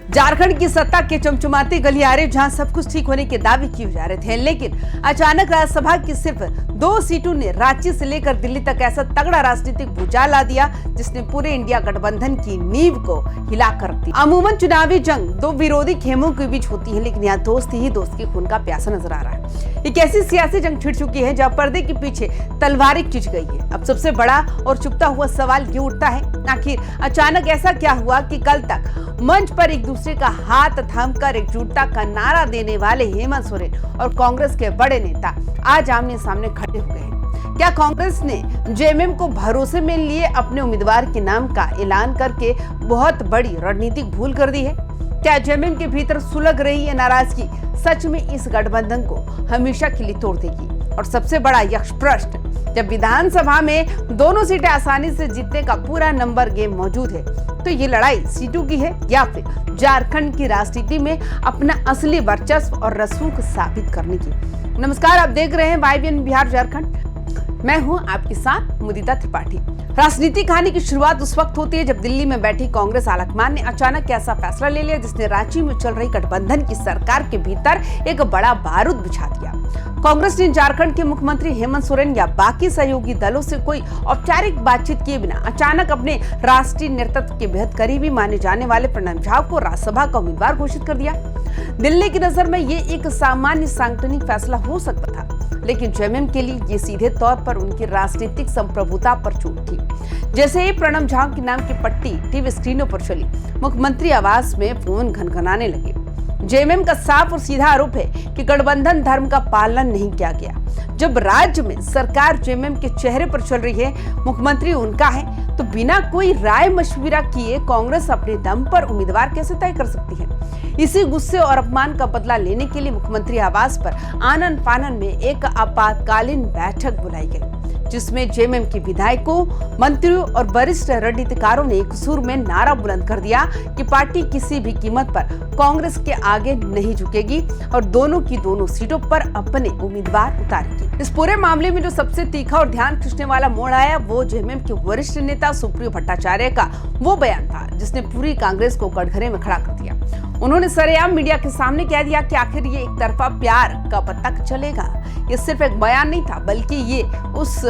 झारखंड की सत्ता के चमचमाते गलियारे जहां सब कुछ ठीक होने के दावे किए जा रहे थे, लेकिन अचानक राज्यसभा की सिर्फ 2 सीटों ने रांची से लेकर दिल्ली तक ऐसा तगड़ा राजनीतिक भूचाल ला दिया जिसने पूरे इंडिया गठबंधन की नींव को हिला कर दी। अमूमन चुनावी जंग 2 विरोधी खेमों के बीच होती है, लेकिन यहाँ दोस्त ही दोस्त के खून का प्यासा नजर आ रहा है। एक ऐसी सियासी जंग छिड़ चुकी है जहाँ पर्दे के पीछे तलवारें खिंच गई है। अब सबसे बड़ा और चुभता हुआ सवाल ये उठता है, आखिर अचानक ऐसा क्या हुआ कि कल तक मंच पर एक दूसरे का हाथ थामकर एकजुटता का नारा देने वाले हेमंत सोरेन और कांग्रेस के बड़े नेता आज आमने सामने खड़े हो गए हैं। क्या कांग्रेस ने जेएमएम को भरोसे में लिए अपने उम्मीदवार के नाम का ऐलान करके बहुत बड़ी रणनीतिक भूल कर दी है? क्या जेएमएम के भीतर सुलग रही है नाराजगी सच में इस गठबंधन को हमेशा के लिए तोड़ देगी? और सबसे बड़ा यक्ष प्रश्न, जब विधानसभा में दोनों सीटें आसानी से जीतने का पूरा नंबर गेम मौजूद है, तो ये लड़ाई सीटों की है या फिर झारखंड की राजनीति में अपना असली वर्चस्व और रसूख साबित करने की? नमस्कार, आप देख रहे हैं वाईबीएन बिहार झारखंड। मैं हूं आपके साथ मुदिता त्रिपाठी। राजनीतिक कहानी की शुरुआत उस वक्त होती है जब दिल्ली में बैठी कांग्रेस आलाकमान ने अचानक ऐसा फैसला ले लिया जिसने रांची में चल रही गठबंधन की सरकार के भीतर एक बड़ा बारूद बिछा दिया। कांग्रेस ने झारखंड के मुख्यमंत्री हेमंत सोरेन या बाकी सहयोगी दलों से कोई औपचारिक बातचीत किए बिना अचानक अपने राष्ट्रीय नेतृत्व के बेहद करीबी माने जाने वाले प्रणब झा को राज्यसभा का उम्मीदवार घोषित कर दिया। दिल्ली की नजर में ये एक सामान्य सांगठनिक फैसला हो सकता था, लेकिन जेएमएम के लिए ये सीधे तौर पर उनकी राजनीतिक संप्रभुता पर चोट थी। जैसे ही प्रणब झा के नाम की पट्टी टीवी स्क्रीनों पर चली, मुख्यमंत्री आवास में फोन घनघनाने लगे। जेएमएम का साफ और सीधा आरोप है कि गठबंधन धर्म का पालन नहीं किया गया। जब राज्य में सरकार जेएमएम के चेहरे पर चल रही है, मुख्यमंत्री उनका है, तो बिना कोई राय मशविरा किए कांग्रेस अपने दम पर उम्मीदवार कैसे तय कर सकती है? इसी गुस्से और अपमान का बदला लेने के लिए मुख्यमंत्री आवास पर आनन फानन में एक आपातकालीन बैठक बुलाई गई, जिसमें जेएमएम के विधायकों, मंत्रियों और वरिष्ठ रणनीतिकारों ने एक सुर में नारा बुलंद कर दिया कि पार्टी किसी भी कीमत पर कांग्रेस के आगे नहीं झुकेगी और दोनों की दोनों सीटों पर अपने उम्मीदवार उतारेगी। इस पूरे मामले में जो सबसे तीखा और ध्यान खींचने वाला मोड़ आया, वो जेएमएम के वरिष्ठ नेता सुप्रियो भट्टाचार्य का वो बयान था जिसने पूरी कांग्रेस को कटघरे में खड़ा कर दिया। उन्होंने सरेआम मीडिया के सामने कह दिया कि आखिर ये एक तरफा प्यार कब तक चलेगा। ये सिर्फ एक बयान नहीं था, बल्कि ये उस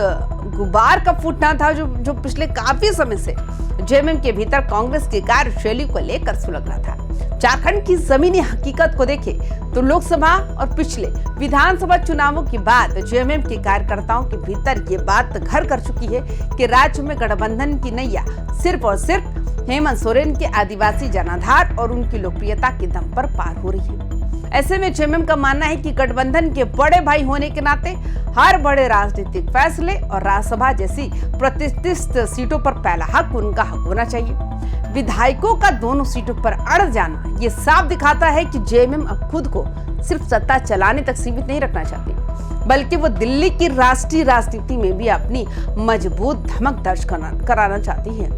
गुबार का फूटना था जो पिछले काफी समय से जेएमएम के भीतर कांग्रेस की कार्यशैली को लेकर सुलग रहा था। झारखंड की जमीनी हकीकत को देखें तो लोकसभा और पिछले विधानसभा चुनावों के बाद जेएमएम के कार्यकर्ताओं के भीतर ये बात घर कर चुकी है कि राज्य में गठबंधन की नैया सिर्फ और सिर्फ हेमंत सोरेन के आदिवासी जनाधार और उनकी लोकप्रियता के दम पर पार हो रही है। ऐसे में जेएमएम का मानना है कि गठबंधन के बड़े भाई होने के नाते हर बड़े राजनीतिक फैसले और राज्यसभा जैसी प्रतिष्ठित सीटों पर पहला हक उनका हक होना चाहिए। विधायकों का दोनों सीटों पर अड़ जाना ये साफ दिखाता है कि जेएमएम अब खुद को सिर्फ सत्ता चलाने तक सीमित नहीं रखना चाहती, बल्कि वो दिल्ली की राष्ट्रीय राजनीति में भी अपनी मजबूत धमक दर्ज कराना चाहती है।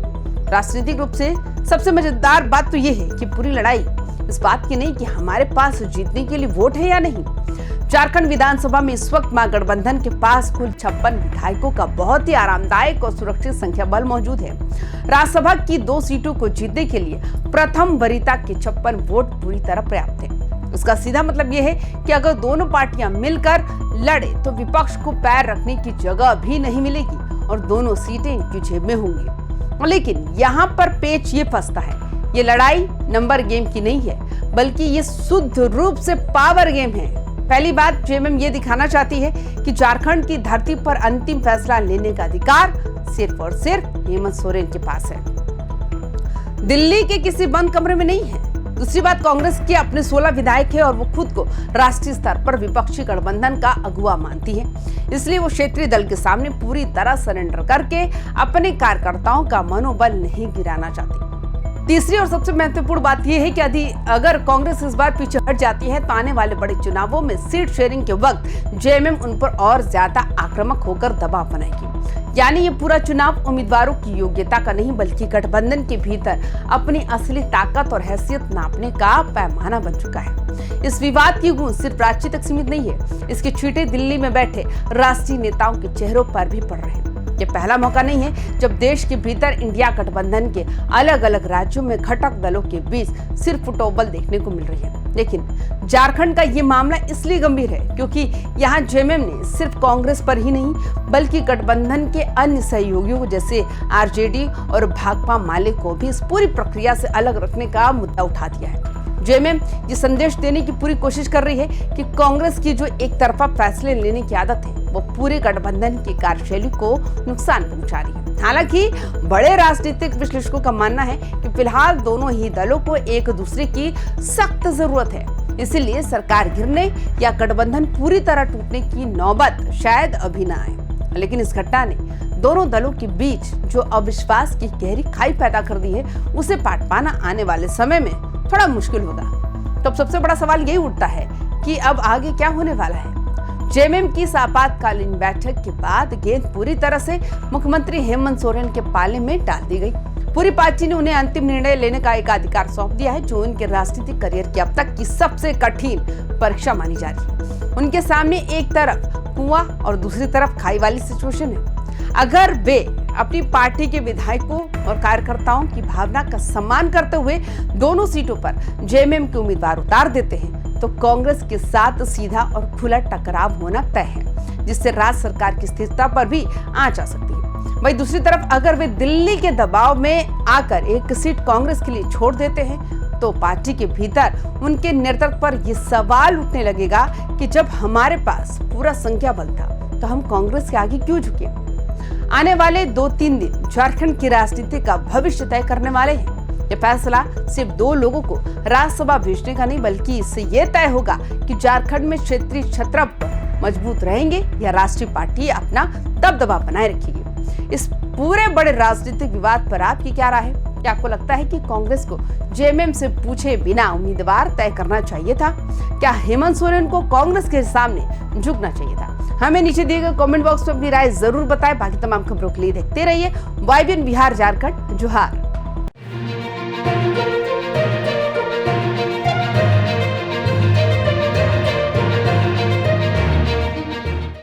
राजनीतिक रूप से सबसे मजेदार बात तो ये है कि पूरी लड़ाई इस बात की नहीं कि हमारे पास जीतने के लिए वोट है या नहीं। झारखंड विधानसभा में इस वक्त महागठबंधन के पास कुल 56 विधायकों का बहुत ही आरामदायक और सुरक्षित संख्या बल मौजूद है। राज्यसभा की 2 सीटों को जीतने के लिए प्रथम वरीयता के 56 वोट पूरी तरह पर्याप्त है। उसका सीधा मतलब यह है कि अगर दोनों पार्टियां मिलकर लड़े तो विपक्ष को पैर रखने की जगह भी नहीं मिलेगी और दोनों सीटें इनकी जेब में होंगी। लेकिन यहाँ पर पेच ये फंसता है, ये लड़ाई नंबर गेम की नहीं है, बल्कि ये शुद्ध रूप से पावर गेम है। पहली बात, जेएमएम ये दिखाना चाहती है कि झारखंड की धरती पर अंतिम फैसला लेने का अधिकार सिर्फ और सिर्फ हेमंत सोरेन के पास है, दिल्ली के किसी बंद कमरे में नहीं है। दूसरी बात, कांग्रेस के अपने 16 विधायक है और वो खुद को राष्ट्रीय स्तर पर विपक्षी गठबंधन का अगुवा मानती है, इसलिए वो क्षेत्रीय दल के सामने पूरी तरह सरेंडर करके अपने कार्यकर्ताओं का मनोबल नहीं गिराना चाहती। तीसरी और सबसे महत्वपूर्ण बात यह है कि अगर कांग्रेस इस बार पीछे हट जाती है तो आने वाले बड़े चुनावों में सीट शेयरिंग के वक्त जेएमएम उन पर और ज्यादा आक्रामक होकर दबाव बनाएगी। यानी ये पूरा चुनाव उम्मीदवारों की योग्यता का नहीं, बल्कि गठबंधन के भीतर अपनी असली ताकत और हैसियत नापने का पैमाना बन चुका है। इस विवाद की गूंज सिर्फ रांची तक सीमित नहीं है, इसके छींटे दिल्ली में बैठे राष्ट्रीय नेताओं के चेहरों पर भी पड़ रहे हैं। ये पहला मौका नहीं है जब देश के भीतर इंडिया गठबंधन के अलग अलग राज्यों में घटक दलों के बीच सिर्फ फुटबॉल देखने को मिल रही है। लेकिन झारखंड का ये मामला इसलिए गंभीर है क्योंकि यहाँ जेएमएम ने सिर्फ कांग्रेस पर ही नहीं बल्कि गठबंधन के अन्य सहयोगियों जैसे आरजेडी और भाकपा माले को भी इस पूरी प्रक्रिया से अलग रखने का मुद्दा उठा दिया है। जेएमएम ये संदेश देने की पूरी कोशिश कर रही है कि कांग्रेस की जो एक तरफा फैसले लेने की आदत है वो पूरे गठबंधन की कार्यशैली को नुकसान पहुंचा रही है। हालांकि बड़े राजनीतिक विश्लेषकों का मानना है कि फिलहाल दोनों ही दलों को एक दूसरे की सख्त जरूरत है, इसीलिए सरकार गिरने या गठबंधन पूरी तरह टूटने की नौबत शायद अभी न आए। लेकिन इस घटना ने दोनों दलों के बीच जो अविश्वास की गहरी खाई पैदा कर दी है उसे पाट पाना आने वाले समय में थोड़ा मुश्किल होगा। तो अब सबसे बड़ा सवाल यही उठता है कि अब आगे क्या होने वाला है। जेएमएम की इस आपातकालीन बैठक के बाद गेंद पूरी तरह से मुख्यमंत्री हेमंत सोरेन के पाले में डाल दी गई। पूरी पार्टी ने उन्हें अंतिम निर्णय लेने का एकाधिकार सौंप दिया है, जो उनके राजनीतिक करियर की अब तक की सबसे कठिन परीक्षा मानी जा रही है। उनके सामने एक तरफ कुआं और दूसरी तरफ खाई वाली सिचुएशन है। अगर वे अपनी पार्टी के विधायकों और कार्यकर्ताओं की भावना का सम्मान करते हुए दोनों सीटों पर जेएमएम के उम्मीदवार उतार देते हैं तो कांग्रेस के साथ सीधा और खुला टकराव होना तय है, जिससे राज्य सरकार की स्थिरता पर भी आंच आ सकती है। वहीं दूसरी तरफ अगर वे दिल्ली के दबाव में आकर एक सीट कांग्रेस के लिए छोड़ देते हैं तो पार्टी के भीतर उनके नेतृत्व पर यह सवाल उठने लगेगा कि जब हमारे पास पूरा संख्या बल था तो हम कांग्रेस के आगे क्यों झुके। आने वाले 2-3 दिन झारखंड की राजनीति का भविष्य तय करने वाले हैं। ये फैसला सिर्फ 2 लोगों को राज्यसभा भेजने का नहीं बल्कि इससे यह तय होगा कि झारखंड में क्षेत्रीय छत्रप मजबूत रहेंगे या राष्ट्रीय पार्टी अपना दबदबा बनाए रखेगी। इस पूरे बड़े राजनीतिक विवाद पर आपकी क्या राय है? क्या आपको लगता है कि कांग्रेस को जेएमएम से पूछे बिना उम्मीदवार तय करना चाहिए था? क्या हेमंत सोरेन को कांग्रेस के सामने झुकना चाहिए था? हमें नीचे दिए गए कमेंट बॉक्स में अपनी राय जरूर बताएं। बाकी तमाम खबरों के लिए देखते रहिए YBN बिहार झारखंड। जोहार।